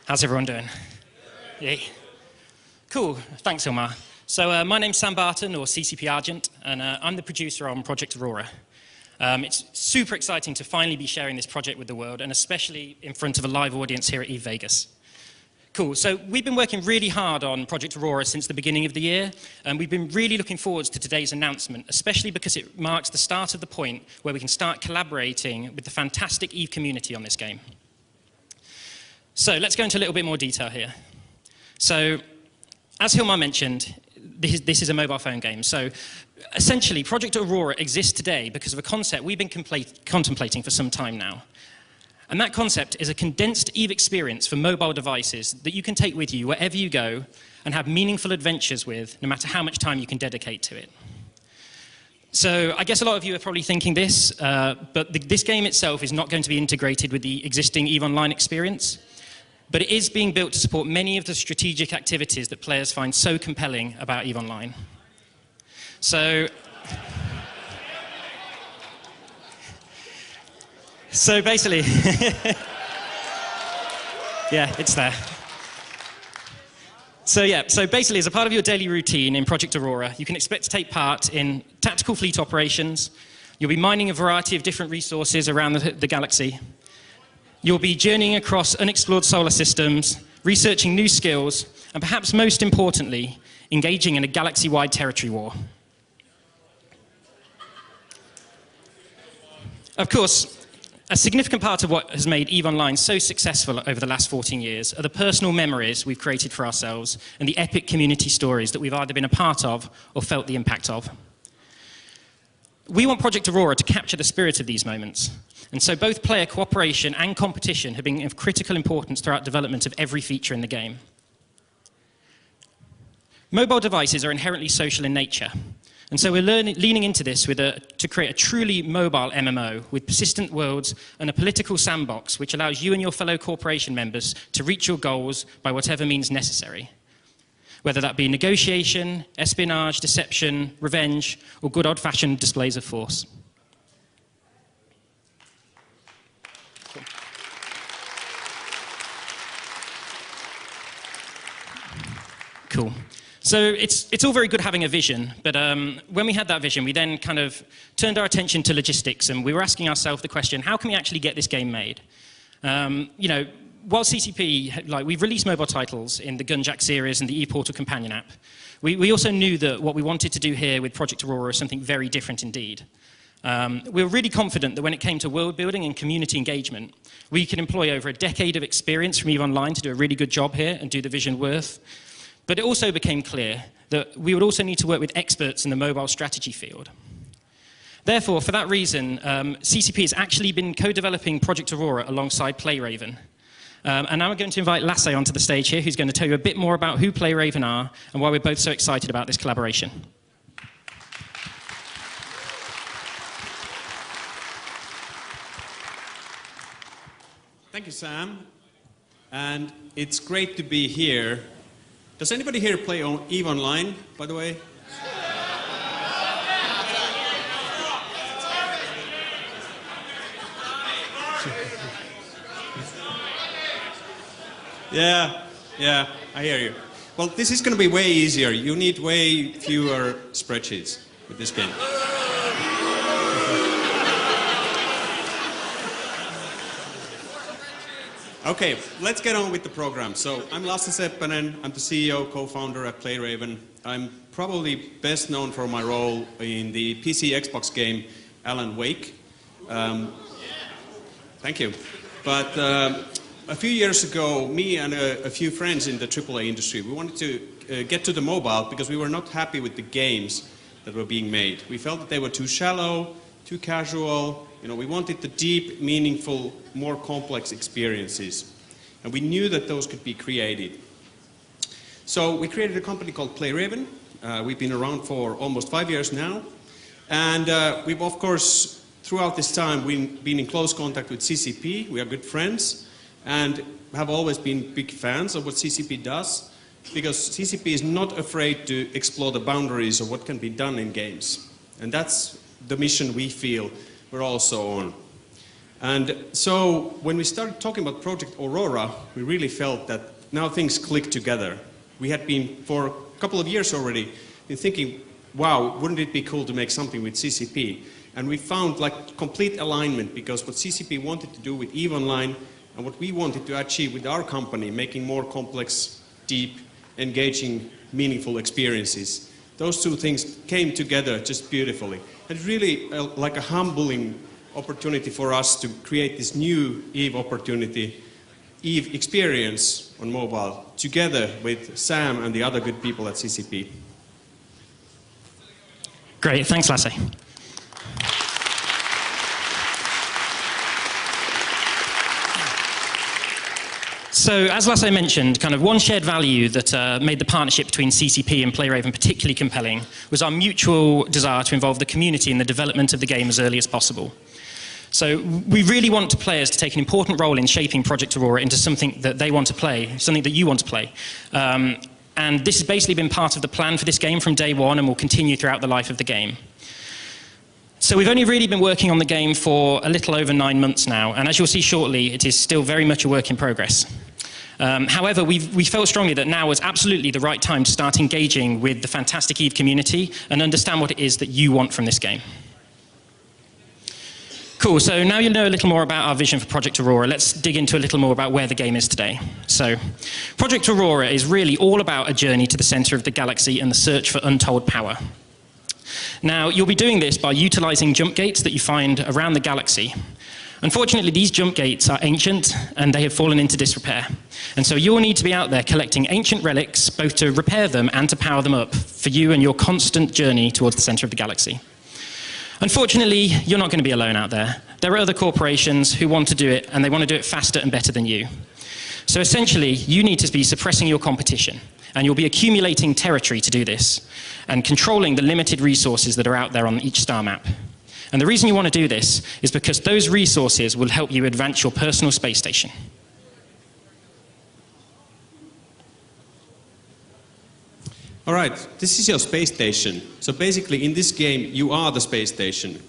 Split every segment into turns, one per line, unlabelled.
How's everyone doing? Yay. Cool, thanks Ilmar. So my name's Sam Barton, or CCP Argent, and I'm the producer on Projekt Aurora. It's super exciting to finally be sharing this project with the world, and especially in front of a live audience here at EVE Vegas. Cool, so we've been working really hard on Projekt Aurora since the beginning of the year, and we've been really looking forward to today's announcement, especially because it marks the start of the point where we can start collaborating with the fantastic EVE community on this game. So let's go into a little bit more detail here. So, as Hilmar mentioned, this is a mobile phone game. So, essentially, Projekt Aurora exists today because of a concept we've been contemplating for some time now. And that concept is a condensed EVE experience for mobile devices that you can take with you wherever you go and have meaningful adventures with, no matter how much time you can dedicate to it. So, I guess a lot of you are probably thinking this, but this game itself is not going to be integrated with the existing EVE Online experience. But it is being built to support many of the strategic activities that players find so compelling about EVE Online. So basically, yeah, it's there. So basically, as a part of your daily routine in Projekt Aurora, you can expect to take part in tactical fleet operations. You'll be mining a variety of different resources around the galaxy. You'll be journeying across unexplored solar systems, researching new skills, and perhaps most importantly, engaging in a galaxy-wide territory war. Of course, a significant part of what has made EVE Online so successful over the last 14 years are the personal memories we've created for ourselves and the epic community stories that we've either been a part of or felt the impact of. We want Projekt Aurora to capture the spirit of these moments. And so both player cooperation and competition have been of critical importance throughout development of every feature in the game. Mobile devices are inherently social in nature. And so we're leaning into this to create a truly mobile MMO with persistent worlds and a political sandbox which allows you and your fellow corporation members to reach your goals by whatever means necessary. Whether that be negotiation, espionage, deception, revenge, or good old-fashioned displays of force. Cool. So it's all very good having a vision, but when we had that vision, we then kind of turned our attention to logistics, and we were asking ourselves the question, how can we actually get this game made? You know, while CCP, we've released mobile titles in the Gunjack series and the ePortal companion app, we also knew that what we wanted to do here with Projekt Aurora is something very different indeed. We were really confident that when it came to world building and community engagement, we could employ over a decade of experience from EVE Online to do a really good job here and do the vision worth. But it also became clear that we would also need to work with experts in the mobile strategy field. Therefore, for that reason, CCP has actually been co-developing Projekt Aurora alongside PlayRaven. And now we're going to invite Lasse onto the stage here, who's going to tell you a bit more about who PlayRaven are and why we're both so excited about this collaboration.
Thank you, Sam. And it's great to be here. Does anybody here play on EVE Online, by the way? Yeah, I hear you. Well, this is going to be way easier. You need way fewer spreadsheets with this game. Okay, let's get on with the program. So, I'm Lasse Seppänen. I'm the CEO, co-founder at PlayRaven. I'm probably best known for my role in the PC Xbox game Alan Wake. Thank you. But a few years ago, me and a few friends in the AAA industry, we wanted to get to the mobile because we were not happy with the games that were being made. We felt that they were too shallow, too casual. You know, we wanted the deep, meaningful, more complex experiences. And we knew that those could be created. So we created a company called PlayRaven. We've been around for almost 5 years now. And we've, of course, throughout this time, we've been in close contact with CCP. We are good friends and have always been big fans of what CCP does, because CCP is not afraid to explore the boundaries of what can be done in games. And that's the mission we feel we're also on. And so when we started talking about Project Aurora, we really felt that now things click together. We had been, for a couple of years already, been thinking, wow, wouldn't it be cool to make something with CCP? And we found like complete alignment, because what CCP wanted to do with EVE Online and what we wanted to achieve with our company, making more complex, deep, engaging, meaningful experiences, those two things came together just beautifully. And really like a humbling opportunity for us to create this new EVE opportunity, EVE experience on mobile, together with Sam and the other good people at CCP.
Great, thanks Lasse. So, as Lasse mentioned, kind of one shared value that made the partnership between CCP and PlayRaven particularly compelling was our mutual desire to involve the community in the development of the game as early as possible. So we really want players to take an important role in shaping Projekt Aurora into something that they want to play, something that you want to play. And this has basically been part of the plan for this game from day one and will continue throughout the life of the game. So we've only really been working on the game for a little over 9 months now, and as you'll see shortly, it is still very much a work in progress. However, we felt strongly that now was absolutely the right time to start engaging with the fantastic EVE community and understand what it is that you want from this game. Cool, so now you'll know a little more about our vision for Projekt Aurora. Let's dig into a little more about where the game is today. So, Projekt Aurora is really all about a journey to the center of the galaxy and the search for untold power. Now, you'll be doing this by utilizing jump gates that you find around the galaxy. Unfortunately, these jump gates are ancient and they have fallen into disrepair. And so you'll need to be out there collecting ancient relics, both to repair them and to power them up for you and your constant journey towards the center of the galaxy. Unfortunately, you're not going to be alone out there. There are other corporations who want to do it, and they want to do it faster and better than you. So essentially, you need to be suppressing your competition, and you'll be accumulating territory to do this, and controlling the limited resources that are out there on each star map. And the reason you want to do this is because those resources will help you advance your personal space station.
All right, this is your space station. So basically, in this game, you are the space station.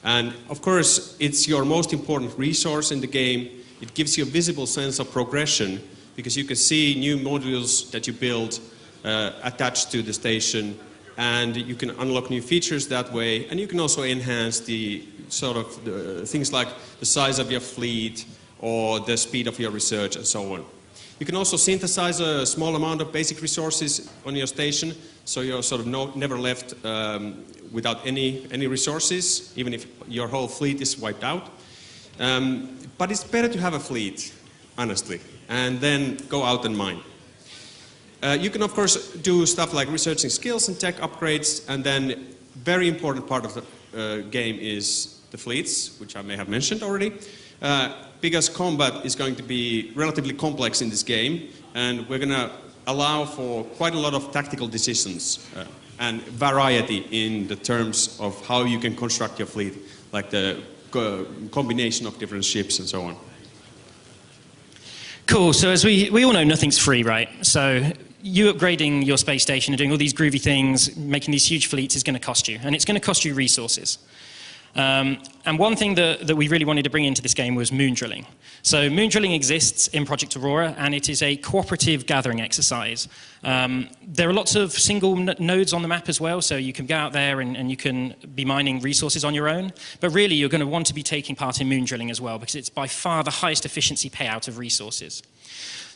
And of course, it's your most important resource in the game. It gives you a visible sense of progression, because you can see new modules that you build attached to the station, and you can unlock new features that way, and you can also enhance the sort of things like the size of your fleet or the speed of your research and so on. You can also synthesize a small amount of basic resources on your station, so you're sort of never left without any resources, even if your whole fleet is wiped out. But it's better to have a fleet, honestly, and then go out and mine. You can, of course, do stuff like researching skills and tech upgrades, and then very important part of the game is the fleets, which I may have mentioned already. Because combat is going to be relatively complex in this game, and we're going to allow for quite a lot of tactical decisions and variety in the terms of how you can construct your fleet, like the combination of different ships and so on.
Cool, so as we all know, nothing's free, right? So you upgrading your space station and doing all these groovy things, making these huge fleets is going to cost you, and it's going to cost you resources. And one thing that we really wanted to bring into this game was moon drilling. So moon drilling exists in Projekt Aurora, and it is a cooperative gathering exercise. There are lots of single nodes on the map as well, so you can go out there and you can be mining resources on your own. But really, you're going to want to be taking part in moon drilling as well, because it's by far the highest efficiency payout of resources.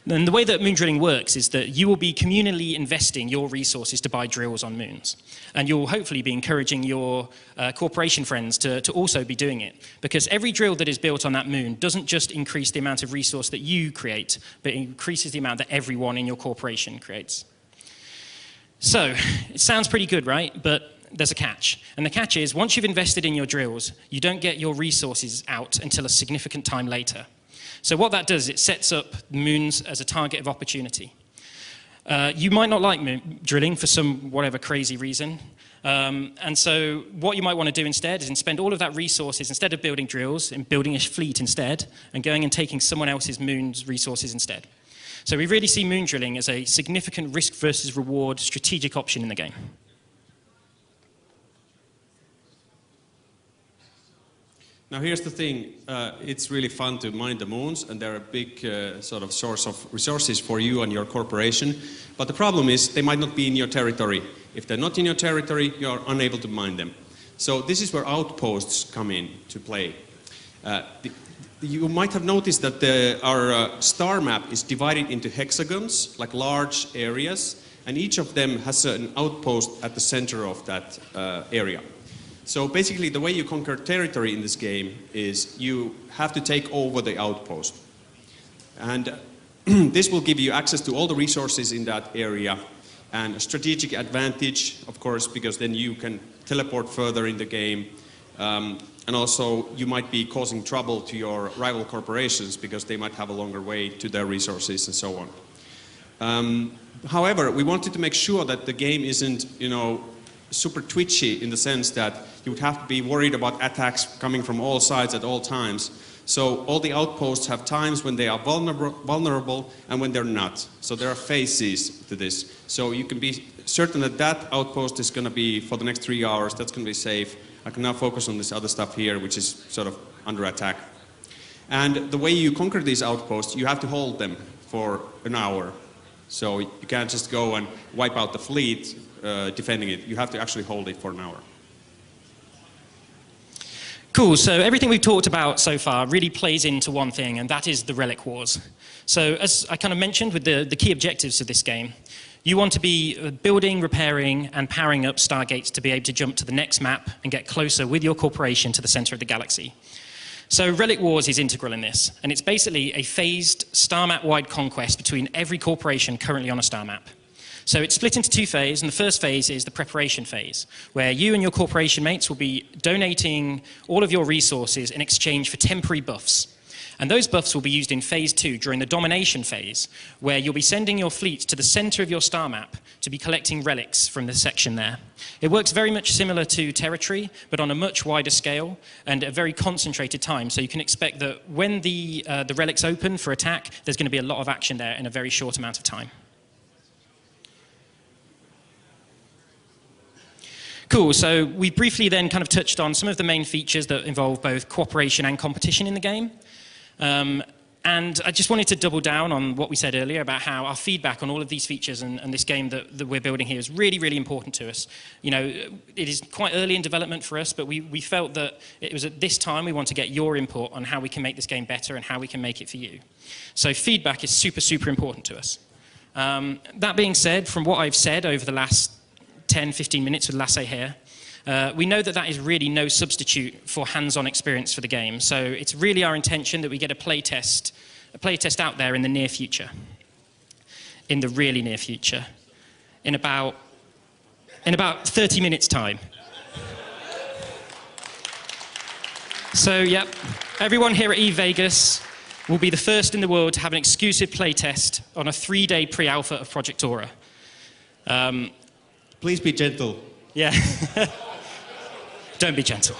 And the way that moon drilling works is that you will be communally investing your resources to buy drills on moons. And you'll hopefully be encouraging your corporation friends to also be doing it. Because every drill that is built on that moon doesn't just increase the amount of resource that you create, but it increases the amount that everyone in your corporation creates. So, it sounds pretty good, right? But there's a catch. And the catch is, once you've invested in your drills, you don't get your resources out until a significant time later. So what that does, it sets up moons as a target of opportunity. You might not like moon drilling for some whatever crazy reason. And so what you might want to do instead is spend all of that resources, instead of building drills, in building a fleet instead, and going and taking someone else's moon's resources instead. So we really see moon drilling as a significant risk versus reward strategic option in the game.
Now here's the thing, it's really fun to mine the moons, and they're a big sort of source of resources for you and your corporation, but the problem is they might not be in your territory. If they're not in your territory, you're unable to mine them. So this is where outposts come in to play. You might have noticed that our star map is divided into hexagons, like large areas, and each of them has an outpost at the center of that area. So basically the way you conquer territory in this game is you have to take over the outpost. And this will give you access to all the resources in that area and a strategic advantage, of course, because then you can teleport further in the game. And also you might be causing trouble to your rival corporations because they might have a longer way to their resources and so on. However, we wanted to make sure that the game isn't, super twitchy in the sense that you would have to be worried about attacks coming from all sides at all times. So all the outposts have times when they are vulnerable and when they're not. So there are phases to this. So you can be certain that that outpost is going to be, for the next 3 hours, that's going to be safe. I can now focus on this other stuff here, which is sort of under attack. And the way you conquer these outposts, you have to hold them for an hour. So you can't just go and wipe out the fleet defending it. You have to actually hold it for an hour.
Cool, so everything we've talked about so far really plays into one thing, and that is the Relic Wars. So as I kind of mentioned with the key objectives of this game, you want to be building, repairing, and powering up stargates to be able to jump to the next map and get closer with your corporation to the center of the galaxy. So Relic Wars is integral in this, and it's basically a phased star map-wide conquest between every corporation currently on a star map. So it's split into two phases, and the first phase is the preparation phase, where you and your corporation mates will be donating all of your resources in exchange for temporary buffs. And those buffs will be used in phase 2 during the domination phase, where you'll be sending your fleet to the center of your star map to be collecting relics from the section there. It works very much similar to Territory, but on a much wider scale and a very concentrated time. So you can expect that when the relics open for attack, there's going to be a lot of action there in a very short amount of time. Cool, so we briefly then kind of touched on some of the main features that involve both cooperation and competition in the game. And I just wanted to double down on what we said earlier about how our feedback on all of these features and this game that we're building here is really, really important to us. It is quite early in development for us, but we felt that it was at this time we want to get your input on how we can make this game better and how we can make it for you. So feedback is super, super important to us. That being said, from what I've said over the last 10, 15 minutes with Lasse here, we know that is really no substitute for hands-on experience for the game. So it's really our intention that we get a playtest out there in the near future, in the really near future, in about 30 minutes' time. So, yep, everyone here at EVE Vegas will be the first in the world to have an exclusive playtest on a 3-day pre-alpha of Projekt Aurora.
Please be gentle.
Yeah. Don't be gentle.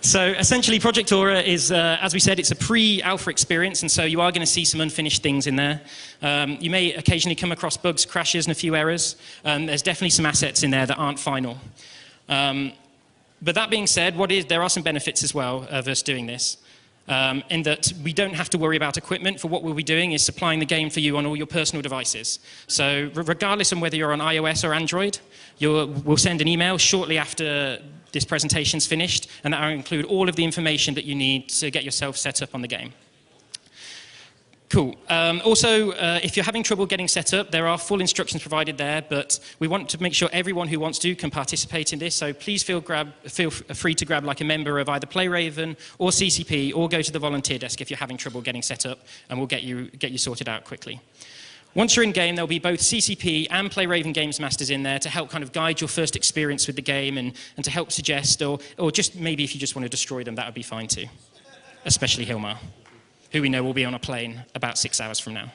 So essentially, Projekt Aurora is, as we said, it's a pre-alpha experience, and so you are going to see some unfinished things in there. You may occasionally come across bugs, crashes, and a few errors. There's definitely some assets in there that aren't final. But that being said, there are some benefits as well of us doing this. In that we don't have to worry about equipment. For what we'll be doing is supplying the game for you on all your personal devices. So regardless of whether you're on iOS or Android, we'll send an email shortly after this presentation's finished, and that will include all of the information that you need to get yourself set up on the game. Cool. Also, if you're having trouble getting set up, there are full instructions provided there, but we want to make sure everyone who wants to can participate in this, so please feel free to grab like a member of either PlayRaven or CCP, or go to the volunteer desk if you're having trouble getting set up, and we'll get you sorted out quickly. Once you're in game, there'll be both CCP and PlayRaven Games Masters in there to help kind of guide your first experience with the game and to help suggest, or just maybe if you just want to destroy them, that would be fine too, especially Hilmar, who we know will be on a plane about 6 hours from now.